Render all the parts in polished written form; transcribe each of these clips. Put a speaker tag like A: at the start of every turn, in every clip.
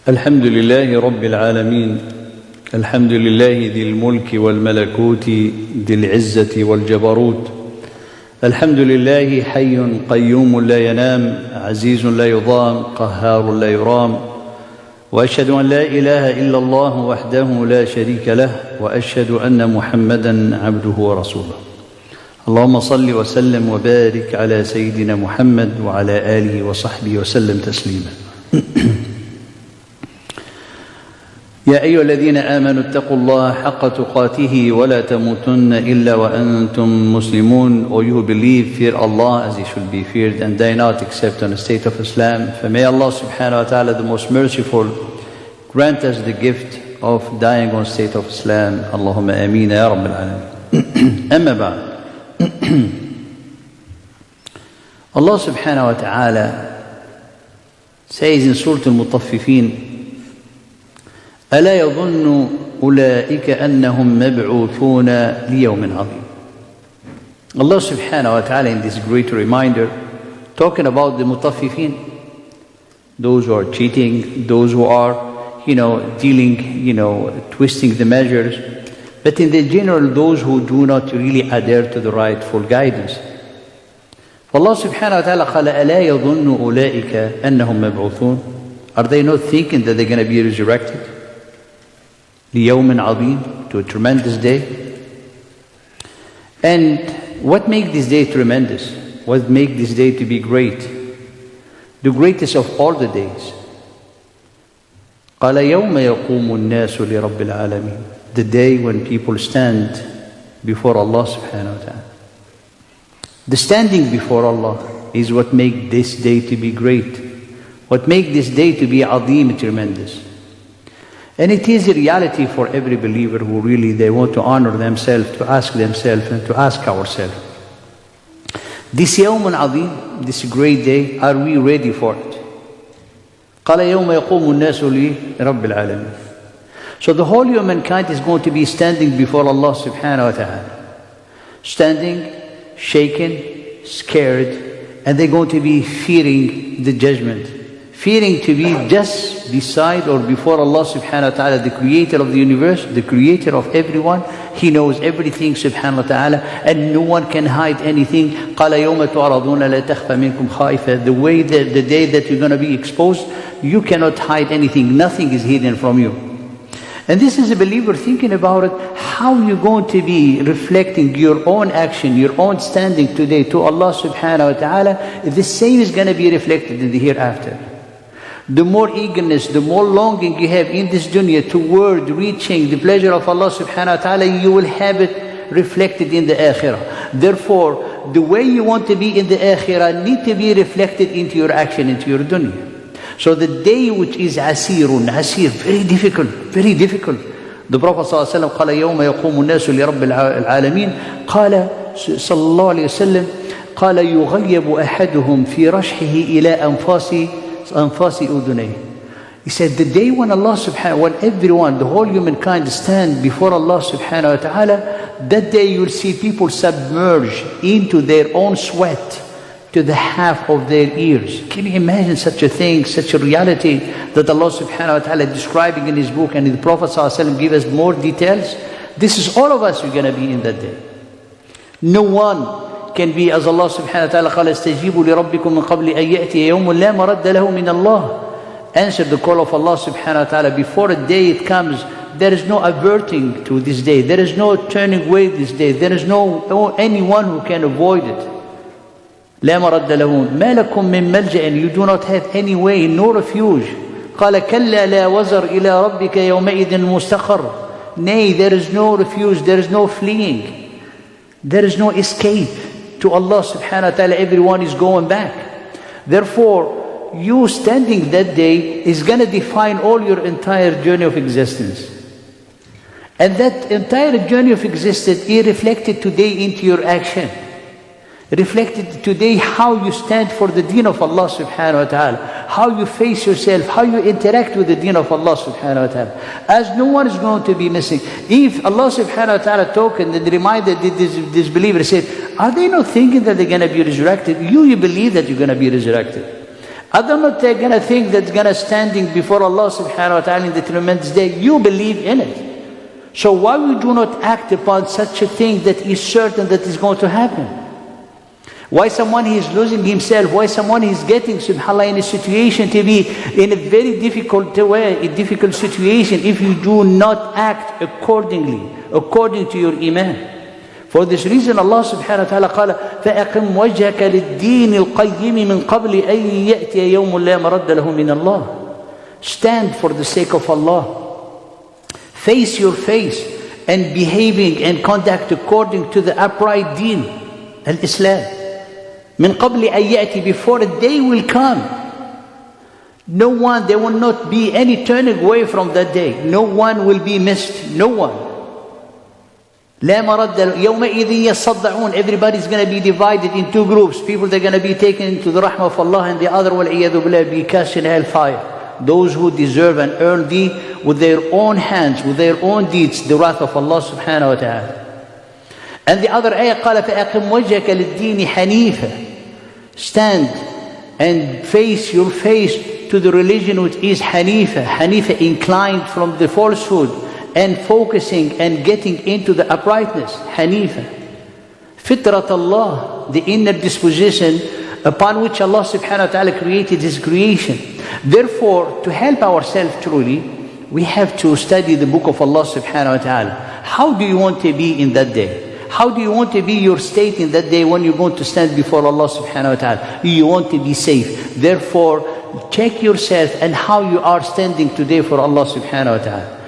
A: الحمد لله رب العالمين. الحمد لله ذي الملك والملكوت ذي العزة والجبروت. الحمد لله حي قيوم لا ينام، عزيز لا يضام، قهار لا يرام. وأشهد أن لا إله إلا الله وحده لا شريك له، وأشهد أن محمدًا عبده ورسوله. اللهم صل وسلم وبارك على سيدنا محمد وعلى آله وصحبه وسلم تسليما. يا أيها الذين آمنوا اتقوا الله حق تقاته ولا تموتن إلا وأنتم مسلمون. O you who believe, fear Allah as He should be feared, and die not except on the state of Islam. For may Allah subhanahu wa ta'ala, the most merciful, grant us the gift of dying on state of Islam. Allahumma ameen ya Rabbil Alameen. Amma ba'd. Allah subhanahu wa ta'ala says in Surah Al-Mutaffifin, ألا يظن أولئك أنهم مبعوثون ليوم عظيم. Allah subhanahu wa ta'ala in this great reminder, talking about the mutaffifin, those who are cheating, those who are, dealing, twisting the measures, but in the general, those who do not really adhere to the rightful guidance. Allah subhanahu wa ta'ala قال ألا يظن أولئك أنهم مبعوثون. Are they not thinking that they're going to be resurrected? ليوم عظيم, to a tremendous day. And what makes this day tremendous? What makes this day to be great? The greatest of all the days. قال يوم يقوم الناس لرب العالمين. The day when people stand before Allah subhanahu wa ta'ala. The standing before Allah is what makes this day to be great. What makes this day to be عظيم, tremendous. And it is a reality for every believer who really they want to honor themselves, to ask themselves and to ask ourselves. This يوم عظيم, this great day, are we ready for it? قال يوم يقوم الناس لرب العالمين. So the whole humankind is going to be standing before Allah subhanahu wa ta'ala. Standing, shaken, scared, and they're going to be fearing the judgment. Fearing to be just beside or before Allah subhanahu wa ta'ala, the creator of the universe, the creator of everyone. He knows everything subhanahu wa ta'ala, and no one can hide anything. قَالَ يَوْمَ تُعْرَضُونَ لَا تَخْفَ مِنْكُمْ خَائِفَةٌ. The way that the day that you're going to be exposed, you cannot hide anything. Nothing is hidden from you. And this is a believer thinking about it, how you're going to be reflecting your own action, your own standing today to Allah subhanahu wa ta'ala. The same is going to be reflected in the hereafter. The more eagerness, the more longing you have in this dunya toward reaching the pleasure of Allah subhanahu wa ta'ala, you will have it reflected in the akhirah. Therefore, the way you want to be in the akhirah need to be reflected into your action, into your dunya. So the day which is asir, very difficult, very difficult. The Prophet ﷺ قال يوم يقوم الناس لرب العالمين قال صلى الله عليه وسلم قال يغيب أحدهم في رشحه إلى أنفاس أذنيه. He said the day when Allah subhanahu, when everyone, the whole humankind stand before Allah subhanahu wa ta'ala, that day you'll see people submerge into their own sweat to the half of their ears. Can you imagine such a thing, such a reality that Allah subhanahu wa ta'ala is describing in His book, and the Prophet ﷺ give us more details? This is all of us who are going to be in that day. No one can be as Allah subhanahu wa ta'ala قال استجيبوا لربكم من قبل أن يأتي يوم لا مرد له من الله. Answer the call of Allah subhanahu wa ta'ala before a day it comes. There is no averting to this day. There is no turning away this day. There is no anyone who can avoid it. لا مرد له ما لكم من ملجأ. You do not have any way, no refuge. قال كلا لا وزر إلى ربك يومئذ مستقر. Nay, there is no refuge, there is no fleeing, there is no escape. To Allah subhanahu wa ta'ala, everyone is going back. Therefore, you standing that day is going to define all your entire journey of existence. And that entire journey of existence is reflected today into your action. Reflected today how you stand for the deen of Allah subhanahu wa ta'ala, how you face yourself, how you interact with the deen of Allah subhanahu wa ta'ala. As no one is going to be missing. If Allah subhanahu wa ta'ala talked and reminded this believer, said, are they not thinking that they're going to be resurrected? You believe that you're going to be resurrected. Other not they're going to think that's going to standing before Allah subhanahu wa ta'ala in the tremendous day. You believe in it. So why we do not act upon such a thing that is certain that is going to happen? Why someone is losing himself? Why someone is getting, subhanAllah, in a situation to be in a very difficult way, a difficult situation, if you do not act accordingly, according to your iman? For this reason, Allah subhanahu wa ta'ala قال فَأَقِمْ وَجْهَكَ لِلدِّينِ الْقَيِّمِ مِنْ قَبْلِ أَنْ يَأْتِيَ يَوْمٌ لَا مَرَدَّ لَهُ مِنَ اللَّهِ. Stand for the sake of Allah. Face your face and behaving and conduct according to the upright deen, al-Islam. مِنْ قَبْلِ أَنْ يَأْتِي, before a day will come. No one, there will not be any turning away from that day. No one will be missed. No one. لا مرد يومئذ يصدعون. Everybody's going to be divided in two groups. People that are going to be taken into the rahmah of Allah, and the other وَالْعِيَاذُ بِاللَّهِ be cast in hellfire. Those who deserve and earn thee with their own hands, with their own deeds, the wrath of Allah subhanahu wa ta'ala. And the other ayah قال فَأَقِمْ وَجْهَكَ لِلدِّينِ حَنِيفًا. Stand and face your face to the religion which is Hanifa. Hanifa, inclined from the falsehood and focusing and getting into the uprightness. Hanifa. Fitrat Allah, the inner disposition upon which Allah subhanahu wa ta'ala created His creation. Therefore, to help ourselves truly, we have to study the book of Allah subhanahu wa ta'ala. How do you want to be in that day? How do you want to be your state in that day when you're going to stand before Allah subhanahu wa ta'ala? You want to be safe. Therefore, check yourself and how you are standing today for Allah subhanahu wa ta'ala.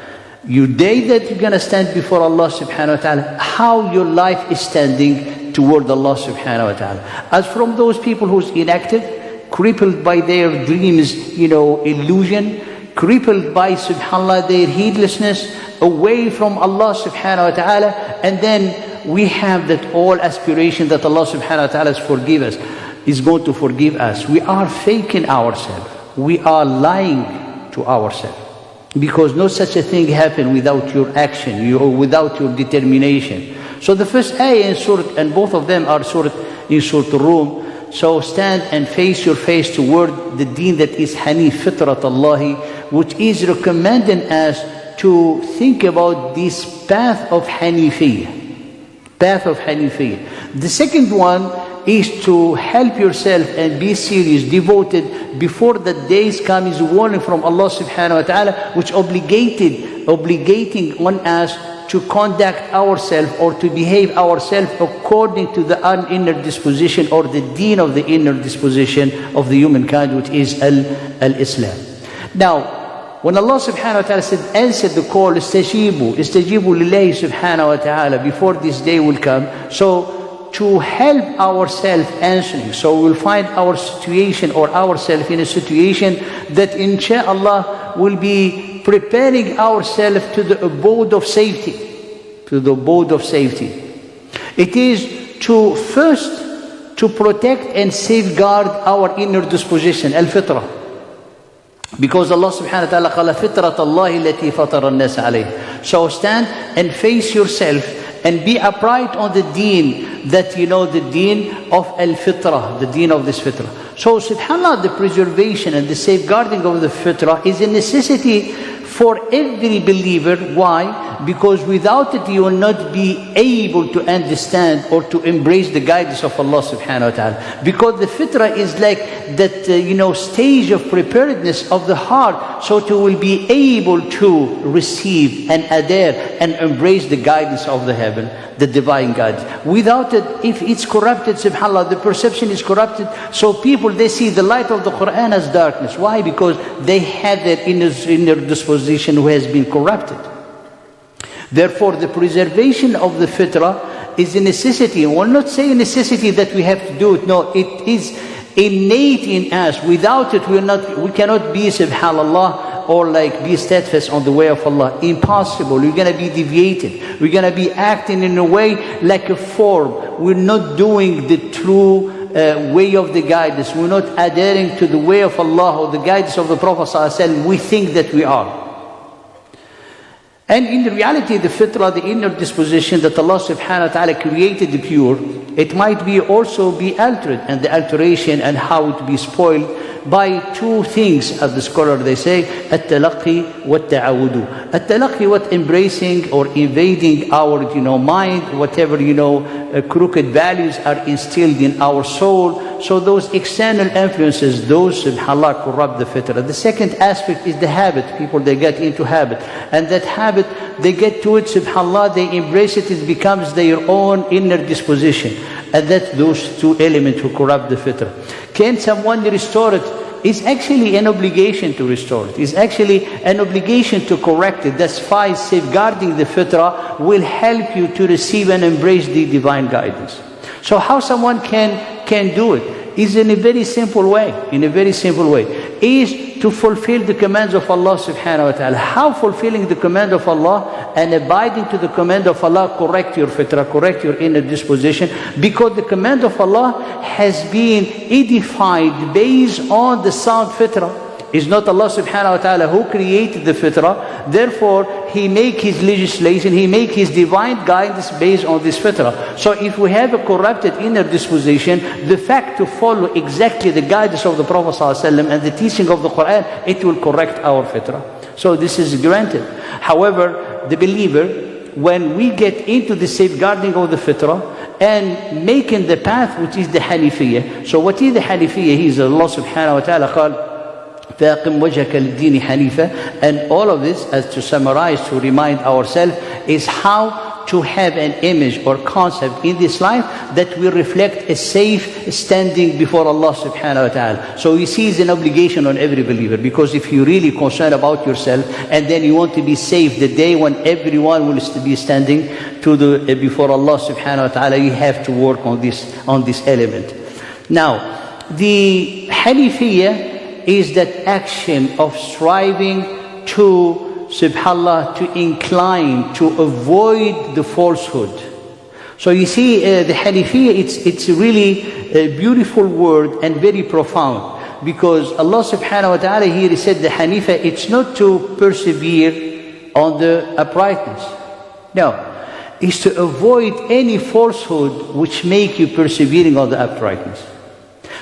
A: Your day that you're going to stand before Allah subhanahu wa ta'ala, how your life is standing toward Allah subhanahu wa ta'ala. As from those people who's inactive, crippled by their dreams, illusion, crippled by, subhanAllah, their heedlessness, away from Allah subhanahu wa ta'ala, and then we have that all aspiration that Allah subhanahu wa ta'ala is going to forgive us. We are faking ourselves. We are lying to ourselves. Because no such a thing happened without your action, without your determination. So the first ayah in Surah, and both of them are in Surah Rum. So stand and face your face toward the deen that is Hanif, Fitrat Allahi, which is recommending us to think about this path of Hanifiyya. Path of Hanifiyya. The second one is to help yourself and be serious, devoted, before the days come, is a warning from Allah subhanahu wa ta'ala, which obligating on us to conduct ourselves or to behave ourselves according to the inner disposition or the deen of the inner disposition of the humankind, which is al-Islam. Now, when Allah subhanahu wa ta'ala said, answer the call, istajibu lillahi subhanahu wa ta'ala, before this day will come. So, to help ourselves answering. So we'll find our situation or ourselves in a situation that insha'Allah will be preparing ourselves to the abode of safety. To the abode of safety. It is to first to protect and safeguard our inner disposition, al-fitrah. Because Allah subhanahu wa ta'ala قال فِطْرَةَ اللَّهِ الَّتِي فَطَرَ النَّاسَ عَلَيْهِ. So stand and face yourself and be upright on the deen that the deen of al-fitrah, the deen of this fitrah. So subhanAllah, the preservation and the safeguarding of the fitrah is a necessity for every believer. Why? Because without it you will not be able to understand or to embrace the guidance of Allah subhanahu wa ta'ala. Because the fitrah is like that stage of preparedness of the heart, so to will be able to receive and adhere and embrace the guidance of the heaven, the divine guidance. Without it, if it's corrupted, subhanAllah, the perception is corrupted, so people, they see the light of the Quran as darkness. Why? Because they have that inner disposition who has been corrupted. Therefore, the preservation of the fitrah is a necessity. We'll not say a necessity that we have to do it. No, it is innate in us. Without it, we cannot be, subhanAllah, or be steadfast on the way of Allah. Impossible. We're going to be deviated. We're going to be acting in a way like a form. We're not doing the true way of the guidance. We're not adhering to the way of Allah or the guidance of the Prophet ﷺ. We think that we are. And in reality, the fitrah, the inner disposition that Allah subhanahu wa ta'ala created the pure, it might be also be altered, and the alteration and how it be spoiled by two things, as the scholar they say, التلقي والتعود. التلقي, what embracing or invading our mind, whatever crooked values are instilled in our soul. So those external influences, those subhanAllah corrupt the fitrah. The second aspect is the habit. People, they get into habit, and that habit, they get to it, subhanAllah, they embrace it, it becomes their own inner disposition. And that's those two elements who corrupt the fitrah. Can someone restore it? It's actually an obligation to restore it. It's actually an obligation to correct it. That's why safeguarding the fitrah will help you to receive and embrace the divine guidance. So how someone can do it is in a very simple way. In a very simple way is to fulfill the commands of Allah subhanahu wa ta'ala. How fulfilling the command of Allah and abiding to the command of Allah correct your fitrah, correct your inner disposition, because the command of Allah has been edified based on the sound fitrah. It's not Allah subhanahu wa ta'ala who created the fitrah, therefore He make His legislation, He make His divine guidance based on this fitrah. So if we have a corrupted inner disposition, the fact to follow exactly the guidance of the Prophet ﷺ and the teaching of the Quran, it will correct our fitrah. So this is granted. However, the believer, when we get into the safeguarding of the fitrah and making the path which is the Hanifiyah. So what is the Hanifiyah? He is Allah subhanahu wa ta'ala called فَأَقِمْ وَجْهَكَ لِلدِّينِ حَنِيفًا. And all of this, as to summarize, to remind ourselves, is how to have an image or concept in this life that will reflect a safe standing before Allah subhanahu wa ta'ala. So you see, it's an obligation on every believer, because if you're really concerned about yourself and then you want to be safe the day when everyone will be standing before Allah subhanahu wa ta'ala, you have to work on this element. Now, the Hanifiyah is that action of striving to, subhanAllah, to incline, to avoid the falsehood. So you see, the Hanifiyah, it's really a beautiful word and very profound, because Allah subhanahu wa ta'ala here said the Hanifa, it's not to persevere on the uprightness. No, it's to avoid any falsehood which make you persevering on the uprightness.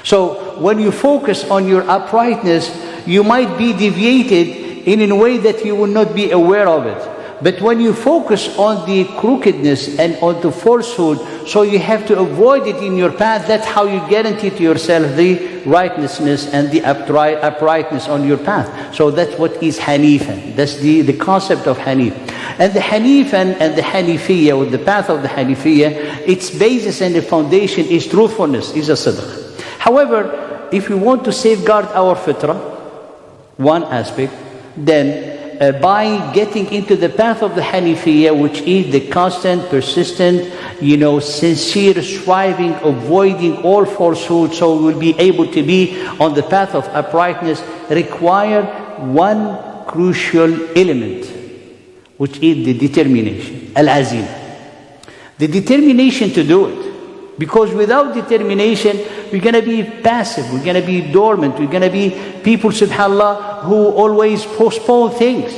A: So when you focus on your uprightness, you might be deviated in a way that you will not be aware of it. But when you focus on the crookedness and on the falsehood, so you have to avoid it in your path. That's how you guarantee to yourself the righteousness and the uprightness on your path. So that's what is Hanifan. That's the concept of Hanif. And the Hanifan and the Hanifiyah, or the path of the Hanifiyah, its basis and the foundation is truthfulness, is a sidq. However, if we want to safeguard our fitrah, one aspect, then by getting into the path of the Hanifiyah, which is the constant, persistent, sincere striving, avoiding all falsehood, so we will be able to be on the path of uprightness, require one crucial element, which is the determination, al-azim. The determination to do it. Because without determination, we're going to be passive, we're going to be dormant, we're going to be people, subhanAllah, who always postpone things.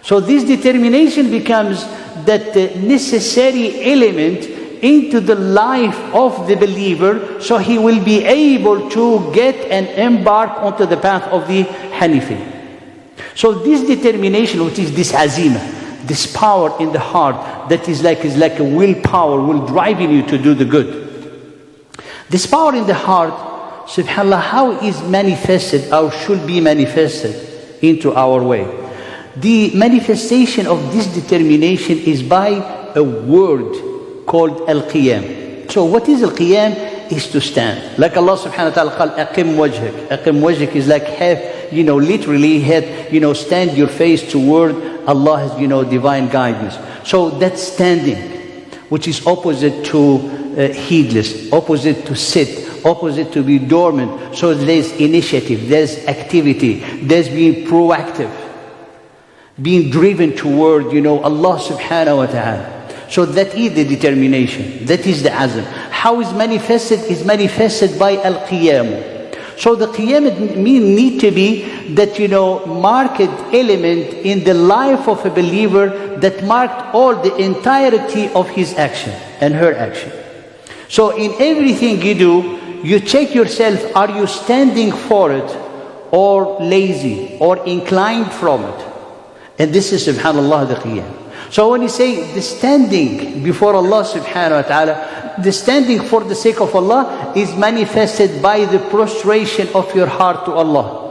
A: So this determination becomes that necessary element into the life of the believer, so he will be able to get and embark onto the path of the Hanifi. So this determination, which is this azimah, this power in the heart that is like a willpower, will drive you to do the good. This power in the heart, subhanAllah, how is manifested or should be manifested into our way? The manifestation of this determination is by a word called al-qiyam. So what is al-qiyam? Is to stand. Like Allah subhanahu wa ta'ala called aqim wajhak. Aqim wajhak is like literally stand your face toward Allah's, divine guidance. So that's standing, which is opposite to heedless, opposite to sit, opposite to be dormant. So there's initiative, there's activity, there's being proactive, being driven toward, Allah subhanahu wa ta'ala. So that is the determination, that is the azm. How is manifested? Is manifested by al-qiyam. So the qiyam need to be that, marked element in the life of a believer that marked all the entirety of his action and her action. So in everything you do, you check yourself, are you standing for it or lazy or inclined from it? And this is subhanallah the qiyam. So when you say the standing before Allah subhanahu wa ta'ala, the standing for the sake of Allah is manifested by the prostration of your heart to Allah.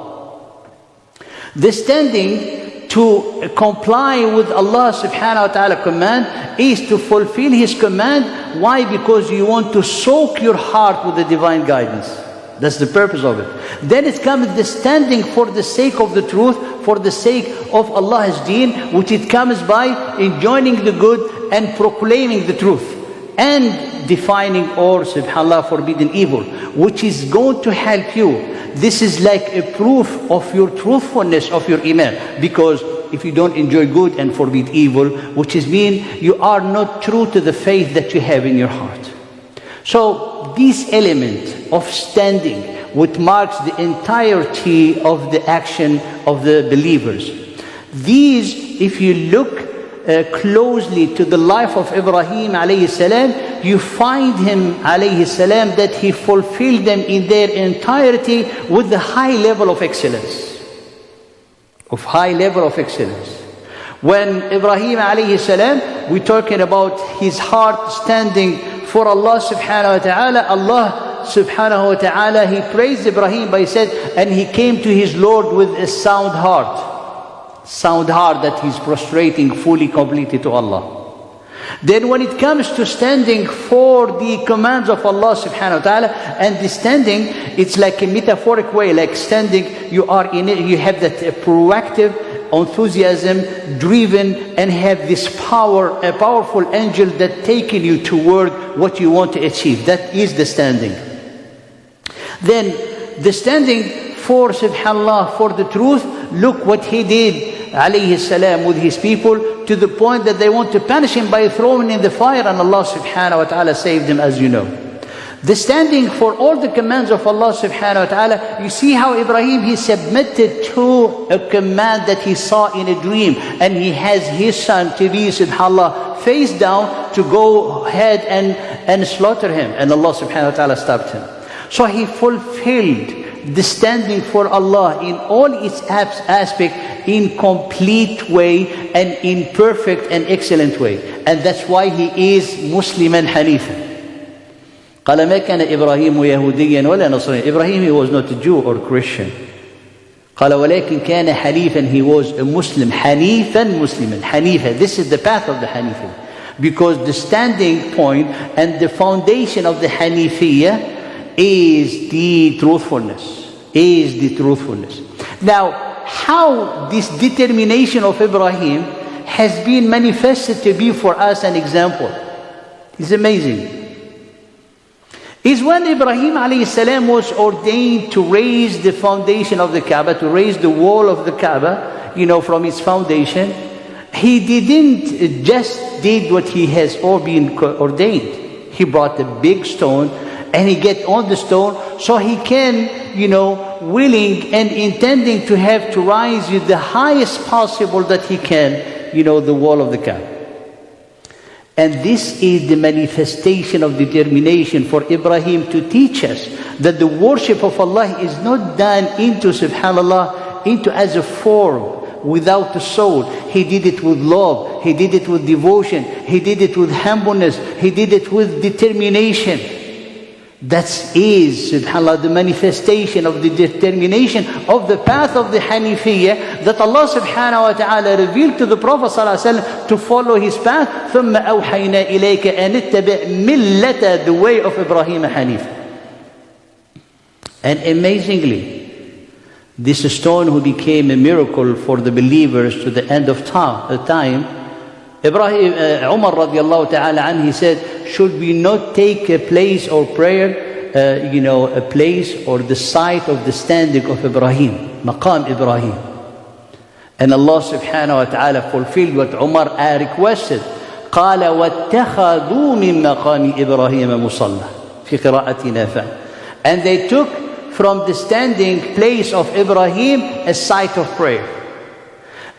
A: The standing to comply with Allah subhanahu wa ta'ala command is to fulfill His command. Why? Because you want to soak your heart with the divine guidance. That's the purpose of it. Then it comes the standing for the sake of the truth, for the sake of Allah's deen, which it comes by enjoining the good and proclaiming the truth and defining or subhanallah forbidden evil, which is going to help you. This is like a proof of your truthfulness of your iman, because if you don't enjoy good and forbid evil, which is mean you are not true to the faith that you have in your heart. So this element of standing, which marks the entirety of the action of the believers, these, if you look closely to the life of Ibrahim alayhi salam, you find him alayhi salam that he fulfilled them in their entirety with the high level of excellence. When Ibrahim alayhi salam, we're talking about his heart standing for Allah subhanahu wa ta'ala. Allah subhanahu wa ta'ala, He praised Ibrahim by saying, and he came to his Lord with a sound heart that he's prostrating fully, completely to Allah. Then when it comes to standing for the commands of Allah subhanahu wa ta'ala, and the standing, it's like a metaphoric way, like standing, you are in it, you have that proactive enthusiasm, driven, and have this power, a powerful angel that taking you toward what you want to achieve. That is the standing. Then the standing for subhanallah, for the truth, look what he did alayhi salam with his people, to the point that they want to punish him by throwing him in the fire, and Allah subhanahu wa ta'ala saved him, as you know. The standing for all the commands of Allah subhanahu wa ta'ala, you see how Ibrahim, he submitted to a command that he saw in a dream, and he has his son to be subhanallah face down to go ahead and slaughter him, and Allah subhanahu wa ta'ala stopped him. So he fulfilled the standing for Allah in all its aspect in complete way and in perfect and excellent way. And that's why he is Musliman Hanifan. قال ما كان إبراهيم يهوديا ولا نصرانيا. Ibrahim, he was not a Jew or Christian. قال ولكن كان حنيفا, he was a Muslim. حنيفا مسلما. حنيفا, this is the path of the Hanifi. Because the standing point and the foundation of the Hanifiyya is the truthfulness. Now, how this determination of Ibrahim has been manifested to be for us an example is amazing. Is when Ibrahim alayhi salam was ordained to raise the foundation of the Kaaba, to raise the wall of the Kaaba, from its foundation, he didn't just did what he has all been ordained. He brought a big stone, and he get on the stone so he can, willing and intending to have to rise with the highest possible that he can, the wall of the Kaaba. And this is the manifestation of determination for Ibrahim to teach us that the worship of Allah is not done into subhanallah, into as a form, without the soul. He did it with love, he did it with devotion, he did it with humbleness, he did it with determination. That is, subhanAllah, the manifestation of the determination of the path of the Hanifiyya that Allah subhanahu wa ta'ala revealed to the Prophet sallallahu alaihi wasallam to follow his path. ثُمَّ أَوْحَيْنَا إِلَيْكَ أَنِ اتَّبِعْ مِلَّةَ, the way of Ibrahim Hanif. And amazingly, this stone who became a miracle for the believers to the end of time, Umar radiallahu ta'ala anhu, he said, should we not take a place or prayer, a place or the site of the standing of Ibrahim, Maqam Ibrahim? And Allah subhanahu wa ta'ala fulfilled what Umar requested. قال واتخذوا من مقام إبراهيم مصلى في قراءة نافع. And they took from the standing place of Ibrahim a site of prayer.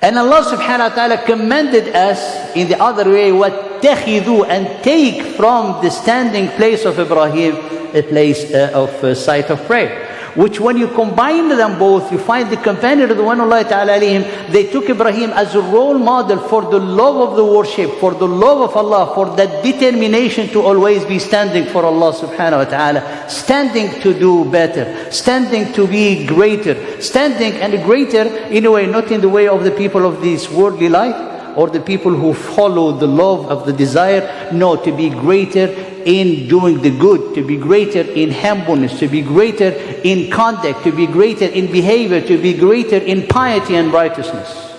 A: And Allah subhanahu wa ta'ala commanded us in the other way, وَاتَّخِذُوا, and take from the standing place of Ibrahim place of site of prayer. Which when you combine them both, you find the companion of the one Allah Ta'ala alayhim, they took Ibrahim as a role model for the love of the worship, for the love of Allah, for that determination to always be standing for Allah subhanahu wa ta'ala, standing to do better, standing to be greater, standing and greater in a way, not in the way of the people of this worldly life, or the people who follow the love of the desire. No, to be greater in doing the good, to be greater in humbleness, to be greater in conduct, to be greater in behavior, to be greater in piety and righteousness.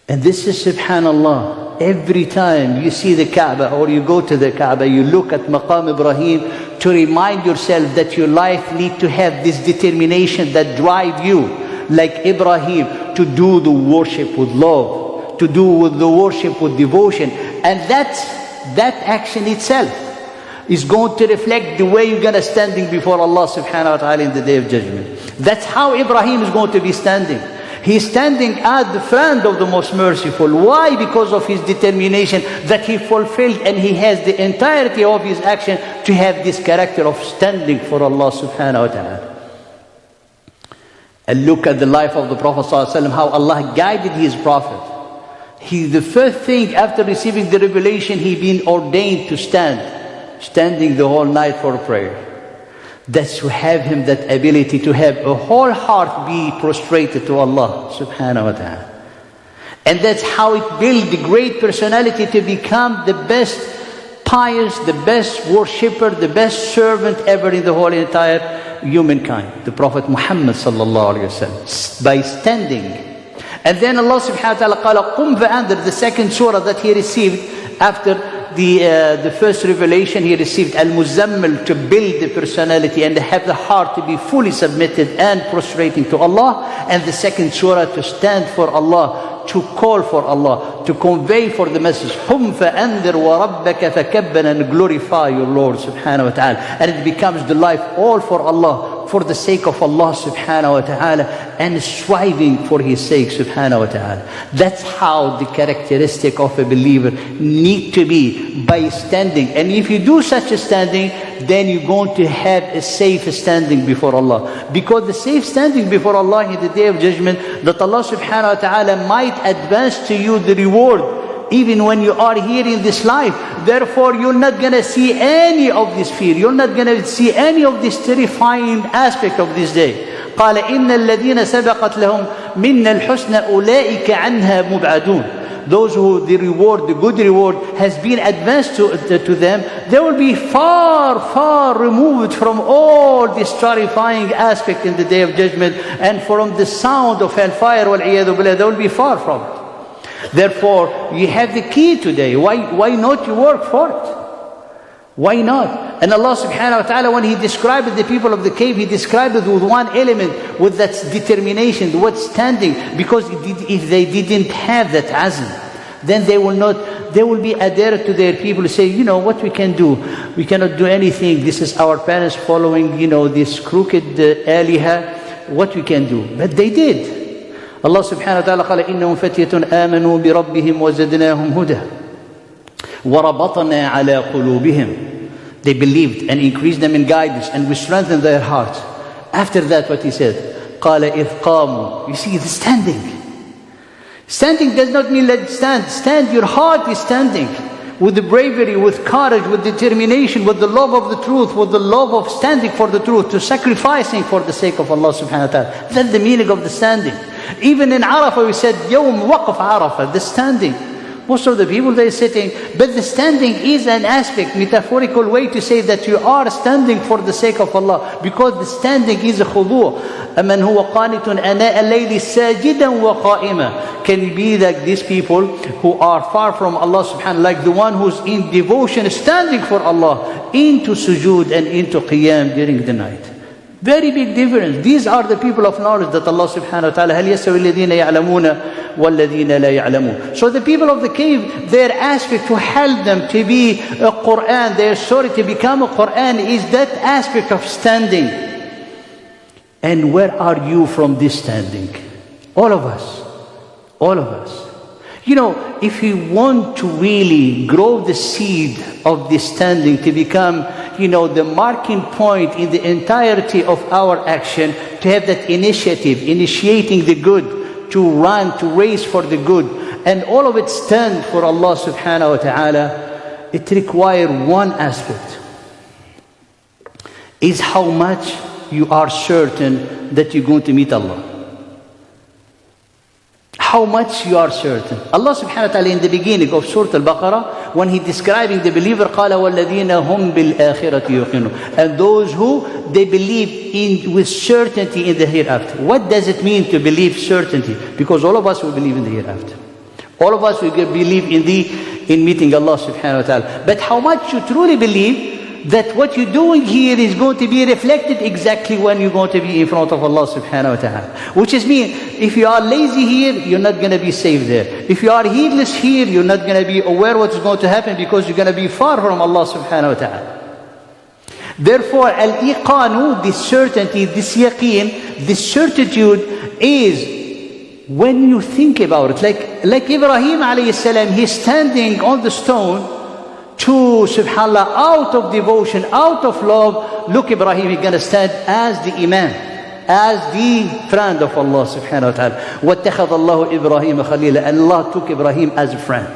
A: And this is subhanallah. Every time you see the Kaaba or you go to the Kaaba, you look at Maqam Ibrahim to remind yourself that your life needs to have this determination that drive you, like Ibrahim, to do the worship with love, to do the worship with devotion. And that action itself is going to reflect the way you're going to standing before Allah subhanahu wa ta'ala in the day of judgment. That's how Ibrahim is going to be standing. He's standing as the friend of the most merciful. Why? Because of his determination that he fulfilled, and he has the entirety of his action to have this character of standing for Allah subhanahu wa ta'ala. And look at the life of the Prophet sallallahu alaihi wasallam, how Allah guided his Prophet. The first thing after receiving the revelation, he been ordained to standing the whole night for prayer. That's to have him that ability to have a whole heart be prostrated to Allah subhanahu wa ta'ala. And that's how it built the great personality to become the best pious, the best worshipper, the best servant ever in the whole entire humankind. The Prophet Muhammad sallallahu alayhi wa sallam, by standing. And then Allah subhanahu wa ta'ala qala qum fa'andhir, the second surah that he received after the first revelation, he received Al-Muzammil, to build the personality and have the heart to be fully submitted and prostrating to Allah. And the second surah to stand for Allah, to call for Allah, to convey for the message. Qum fa'andhir wa rabbaka fakabbir, and glorify your Lord subhanahu wa ta'ala. And it becomes the life all for Allah, for the sake of Allah subhanahu wa ta'ala, and striving for His sake subhanahu wa ta'ala. That's how the characteristic of a believer need to be, by standing. And if you do such a standing, then you're going to have a safe standing before Allah. Because the safe standing before Allah in the day of judgment, that Allah subhanahu wa ta'ala might advance to you the reward even when you are here in this life. Therefore, you're not going to see any of this fear. You're not going to see any of this terrifying aspect of this day. قال إن الذين سبقت لهم منا الحسنى أولئك عنها مبعدون. Those who the reward, the good reward has been advanced to them, they will be far, far removed from all this terrifying aspect in the day of judgment, and from the sound of hellfire, وَالْعِيَاذُ بِاللَّهِ, they will be far from it. Therefore, you have the key today. Why not you work for it? Why not? And Allah subhanahu wa ta'ala, when He described the people of the cave, He described it with one element, with that determination, with standing. Because if they didn't have that azm, then they will be adhered to their people to say, you know, what we can do? We cannot do anything. This is our parents following, this crooked aliha. What we can do? But they did. Allah subhanahu wa ta'ala قال إنهم فتية آمنوا بربهم وزدناهم هدى وربطنا على قلوبهم. They believed and increased them in guidance, and we strengthened their hearts. After that, what He said, قال إذ قاموا. You see, the standing. Standing does not mean let stand. Your heart is standing with the bravery, with courage, with determination, with the love of the truth, with the love of standing for the truth, to sacrificing for the sake of Allah subhanahu wa ta'ala. That's the meaning of the standing. Even in Arafah, we said, Yawm Waqf Arafah, the standing. Most of the people, they're sitting, but the standing is an aspect, metaphorical way to say that you are standing for the sake of Allah, because the standing is a khudu'. أَمَنْ هُوَ قَانِتٌ أَنَاءَ اللَّيْلِ سَاجِدًا وَقَائِمًا. Can you be like these people who are far from Allah subhanahu, like the one who's in devotion, standing for Allah, into sujood and into qiyam during the night. Very big difference. These are the people of knowledge that Allah subhanahu wa ta'ala, هَلْ يَسْتَوِي الَّذِينَ يَعْلَمُونَ وَالَّذِينَ لَا يَعْلَمُونَ. So the people of the cave, their aspect to help them to be a Qur'an, their story to become a Qur'an, is that aspect of standing. And where are you from this standing? All of us. All of us. If you want to really grow the seed of this standing to become, the marking point in the entirety of our action, to have that initiative, initiating the good, to run, to race for the good, and all of it stand for Allah subhanahu wa ta'ala, it requires one aspect, is how much you are certain that you're going to meet Allah. How much you are certain. Allah subhanahu wa ta'ala in the beginning of Surah Al-Baqarah, when He describing the believer, قَالَ وَالَّذِينَ هُمْ بِالْآخِرَةِ يُوقِنُونَ, and those who they believe in with certainty in the hereafter. What does it mean to believe certainty? Because all of us will believe in the hereafter. All of us will believe in meeting Allah subhanahu wa ta'ala. But how much you truly believe that what you're doing here is going to be reflected exactly when you're going to be in front of Allah subhanahu wa ta'ala. Which is mean, if you are lazy here, you're not going to be safe there. If you are heedless here, you're not going to be aware what's going to happen, because you're going to be far from Allah subhanahu wa ta'ala. Therefore, al-iqanu, this certainty, this yaqeen, this certitude is when you think about it. Like Ibrahim alayhi salam, he's standing on the stone, to, subhanAllah, out of devotion, out of love. Look, Ibrahim is going to stand as the Imam, as the friend of Allah subhanahu wa ta'ala. وَاتَّخَذَ اللَّهُ إِبْرَاهِيمَ خَلِيلًا, and Allah took Ibrahim as a friend.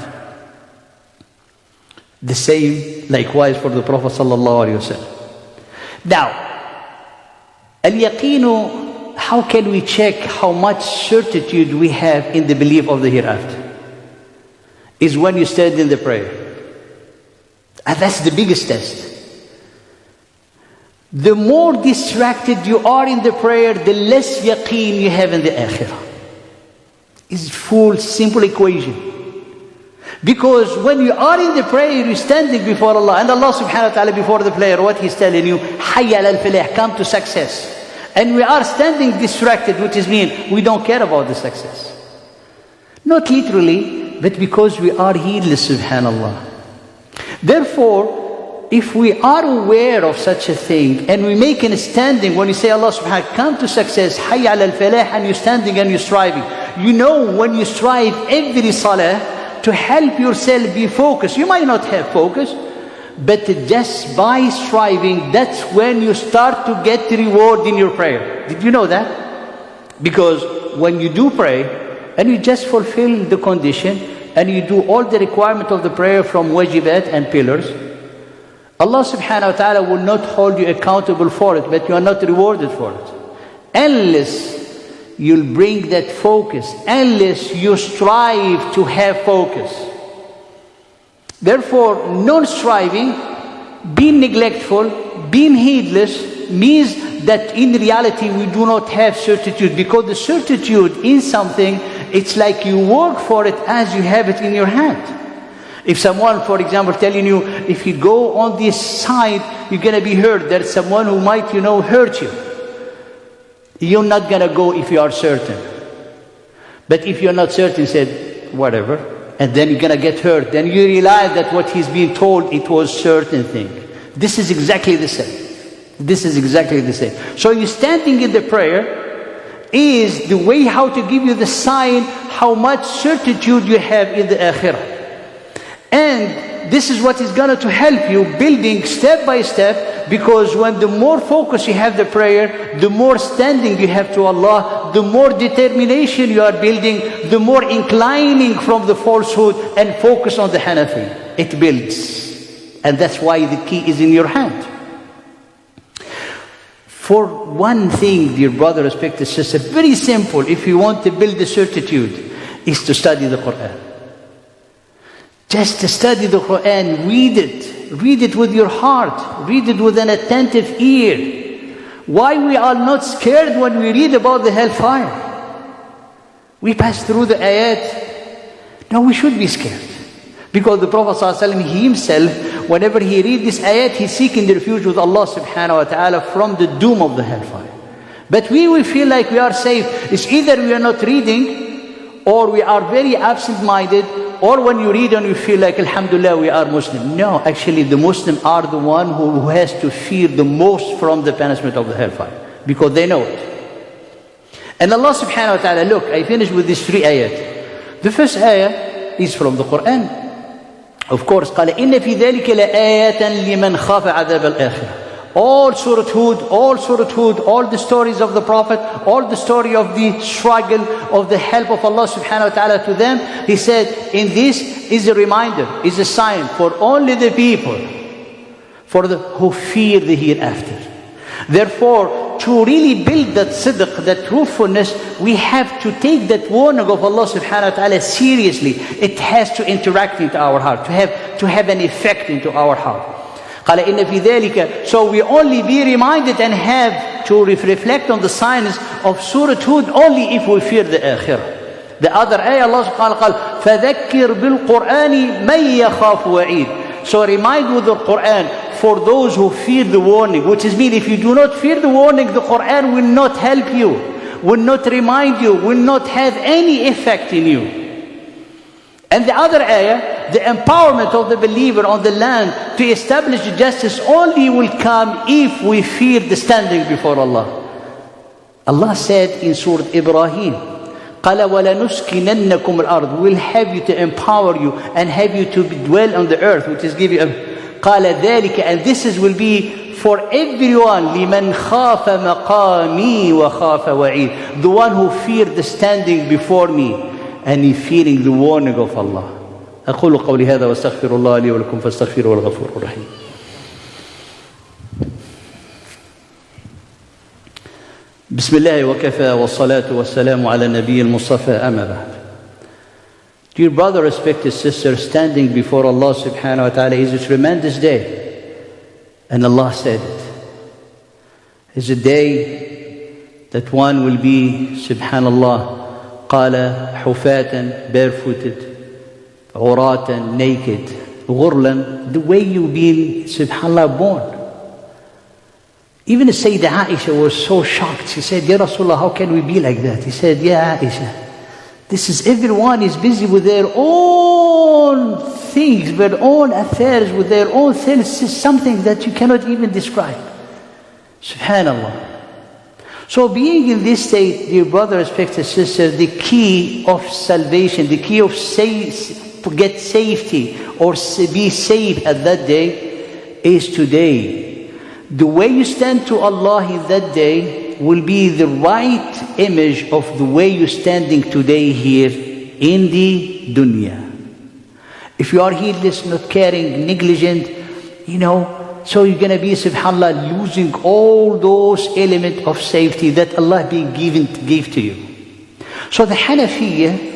A: The same, likewise, for the Prophet sallallahu alayhi wa sallam. Now, al-yaqeen, how can we check how much certitude we have in the belief of the hereafter? Is when you stand in the prayer. And that's the biggest test. The more distracted you are in the prayer, the less yaqeen you have in the akhirah. It's full, simple equation. Because when you are in the prayer, you're standing before Allah, and Allah subhanahu wa ta'ala before the prayer, what He's telling you, hayya al-falah, come to success. And we are standing distracted, which is mean we don't care about the success. Not literally, but because we are heedless, subhanallah. Therefore, if we are aware of such a thing, and we make a standing, when you say Allah subhanahu wa ta'ala, come to success, hayya al-falah, and you're standing and you're striving. You know, when you strive every salah to help yourself be focused, you might not have focus, but just by striving, that's when you start to get the reward in your prayer. Did you know that? Because when you do pray, and you just fulfill the condition, and you do all the requirement of the prayer from wajibat and pillars, Allah subhanahu wa ta'ala will not hold you accountable for it, but you are not rewarded for it. Unless you'll bring that focus, unless you strive to have focus. Therefore, non-striving, being neglectful, being heedless, means that in reality we do not have certitude, because the certitude in something, it's like you work for it as you have it in your hand. If someone, for example, telling you, if you go on this side, you're going to be hurt. There's someone who might, hurt you. You're not going to go if you are certain. But if you're not certain, said, whatever, and then you're going to get hurt. Then you realize that what he's being told, it was certain thing. This is exactly the same. This is exactly the same. So you're standing in the prayer, is the way how to give you the sign how much certitude you have in the akhirah. And this is what is going to help you building step by step, because when the more focus you have the prayer, the more standing you have to Allah, the more determination you are building, the more inclining from the falsehood and focus on the Hanafi. It builds. And that's why the key is in your hand. For one thing, dear brother, respected sister, very simple, if you want to build the certitude, is to study the Quran. Just to study the Quran, read it. Read it with your heart. Read it with an attentive ear. Why we are not scared when we read about the hellfire? We pass through the ayat. No, we should be scared. Because the Prophet ﷺ, he himself, whenever he read this ayat, he's seeking the refuge with Allah subhanahu wa ta'ala from the doom of the hellfire. But we feel like we are safe. It's either we are not reading, or we are very absent-minded, or when you read and you feel like, alhamdulillah, we are Muslim. No, actually the Muslim are the one who has to fear the most from the punishment of the hellfire, because they know it. And Allah subhanahu wa ta'ala, look, I finished with these 3 ayat. The first ayah is from the Quran. Of course, قال إن في ذلك لآية لمن خاف عذاب الآخرة. All Surah Hud, all the stories of the Prophet, all the story of the struggle, of the help of Allah subhanahu wa ta'ala to them. He said, in this is a reminder, is a sign for only the people, who fear the hereafter. Therefore, to really build that sidq, that truthfulness, we have to take that warning of Allah subhanahu wa ta'ala seriously. It has to interact into our heart, to have an effect into our heart. قال إن في ذلك, so we only be reminded and have to reflect on the signs of Surah Hud only if we fear the akhirah. The other ayah, Allah subhanahu wa ta'ala قال فذكر بالقرآن من يخاف وعيد. So remind with the Quran for those who fear the warning, which is mean if you do not fear the warning, the Quran will not help you, will not remind you, will not have any effect in you. And the other ayah, the empowerment of the believer on the land to establish justice only will come if we fear the standing before Allah. Allah said in Surah Ibrahim, قَالَ وَلَنُسْكِنَنَّكُمُ الْأَرْضِ, we'll have you to empower you and have you to dwell on the earth, which is give you قَالَ ذَلِكَ, and this will be for everyone, لِمَنْ خَافَ مَقَامِي وَخَافَ وَعِيدِ, the one who feared the standing before me and he fearing the warning of Allah. أقول قولي هذا واستغفر الله لي ولكم فاستغفروه الغفور الرحيم. بسم الله وكفى والصلاة والسلام على النبي المصطفى أما بعد. Dear brother, respected sister, standing before Allah subhanahu wa ta'ala is a tremendous day. And Allah said it. It's a day that one will be, subhanallah, قال حفاة, barefooted, عراة, naked, غرلا, the way you've been, subhanallah, born. Even the Sayyidah Aisha was so shocked. She said, Ya Rasulullah, how can we be like that? He said, Ya Aisha, this is everyone is busy with their own things, their own affairs, with their own things. This is something that you cannot even describe. Subhanallah. So being in this state, dear brother, respected sister, the key of salvation, the key of to get safety or be safe at that day is today. The way you stand to Allah in that day will be the right image of the way you're standing today here in the dunya. If you are heedless, not caring, negligent, so you're going to be, subhanAllah, losing all those elements of safety that Allah gave to you. So the Hanafiya,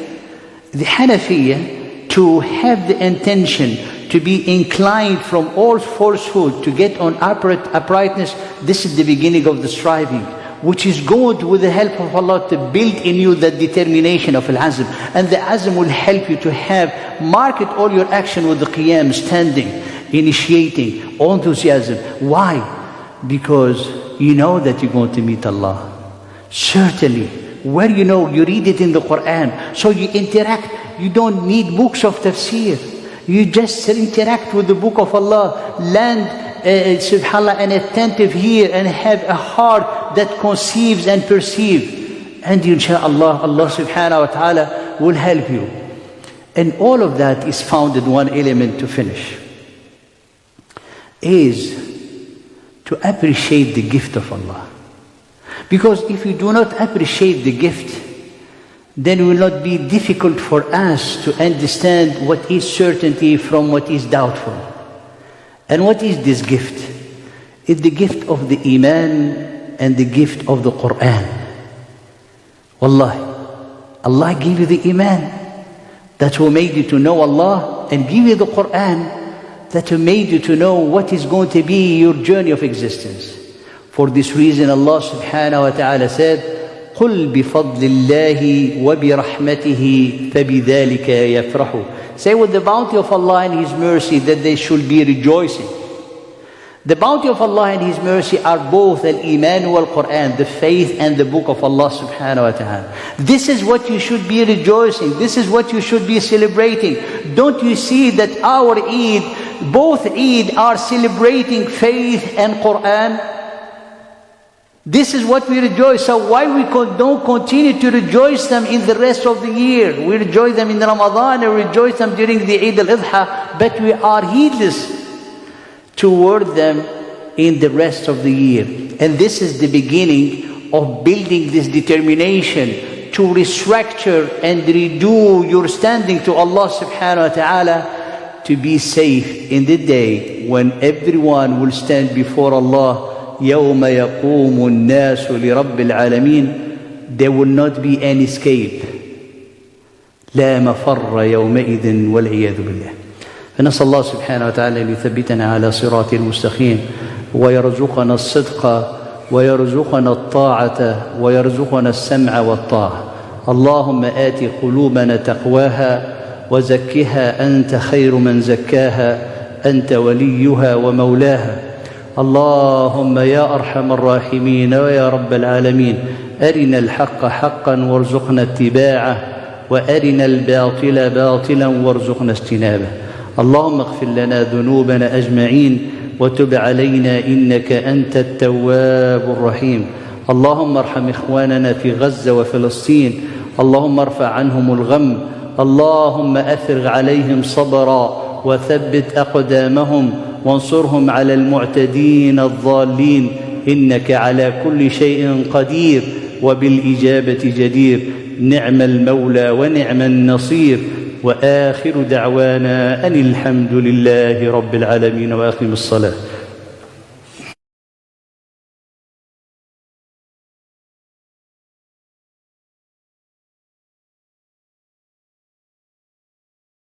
A: to have the intention to be inclined from all falsehood to get on uprightness, this is the beginning of the striving, which is good with the help of Allah to build in you that determination of al-azm. And the azm will help you to market all your action with the qiyam, standing, initiating, enthusiasm. Why? Because you know that you're going to meet Allah. Certainly. Where you read it in the Quran. So you interact. You don't need books of tafsir. You just interact with the book of Allah. Land, subhanAllah, an attentive ear and have a heart that conceives and perceives. And inshaAllah, Allah subhanahu wa ta'ala will help you. And all of that is found in one element to finish. Is to appreciate the gift of Allah. Because if you do not appreciate the gift, then it will not be difficult for us to understand what is certainty from what is doubtful. And what is this gift? It's the gift of the Iman and the gift of the Quran. Wallahi, Allah gave you the Iman that will make you to know Allah, and give you the Quran that will make you to know what is going to be your journey of existence. For this reason, Allah subhanahu wa ta'ala said, قُلْ بِفَضْلِ اللَّهِ وَبِرَحْمَتِهِ فَبِذَلِكَ يَفْرَحُوا. Say with the bounty of Allah and His mercy that they should be rejoicing. The bounty of Allah and His mercy are both al-Iman wal-Quran, the faith and the book of Allah subhanahu wa ta'ala. This is what you should be rejoicing. This is what you should be celebrating. Don't you see that our Eid, both Eid are celebrating faith and Quran? This is what we rejoice. So why we don't continue to rejoice them in the rest of the year? We rejoice them in Ramadan and rejoice them during the Eid al-Adha, but we are heedless toward them in the rest of the year. And this is the beginning of building this determination to restructure and redo your standing to Allah subhanahu wa ta'ala, to be safe in the day when everyone will stand before Allah. يَوْمَ يَقُومُ النَّاسُ لِرَبِّ الْعَالَمِينَ. There will not be any escape. لا مفر يومئذ والعياذ بالله. فنسأل الله سبحانه وتعالى أن يثبتنا على صراط المستقيم ويرزقنا الصدق ويرزقنا الطاعة ويرزقنا السمع والطاعة. اللهم آت قلوبنا تقواها وزكها أنت خير من زكاها أنت وليها ومولاها. اللهم يا أرحم الراحمين ويا رب العالمين أرنا الحق حقا وارزقنا اتباعه وأرنا الباطل باطلا وارزقنا اجتنابه. اللهم اغفر لنا ذنوبنا أجمعين وتب علينا إنك أنت التواب الرحيم. اللهم ارحم إخواننا في غزة وفلسطين. اللهم ارفع عنهم الغم. اللهم أفرغ عليهم صبرا وثبت أقدامهم وانصرهم على المعتدين الضالين. إنك على كل شيء قدير وبالإجابة جدير. نعم المولى ونعم النصير. وآخر دعوانا أن الحمد لله رب العالمين. وأقم الصلاة.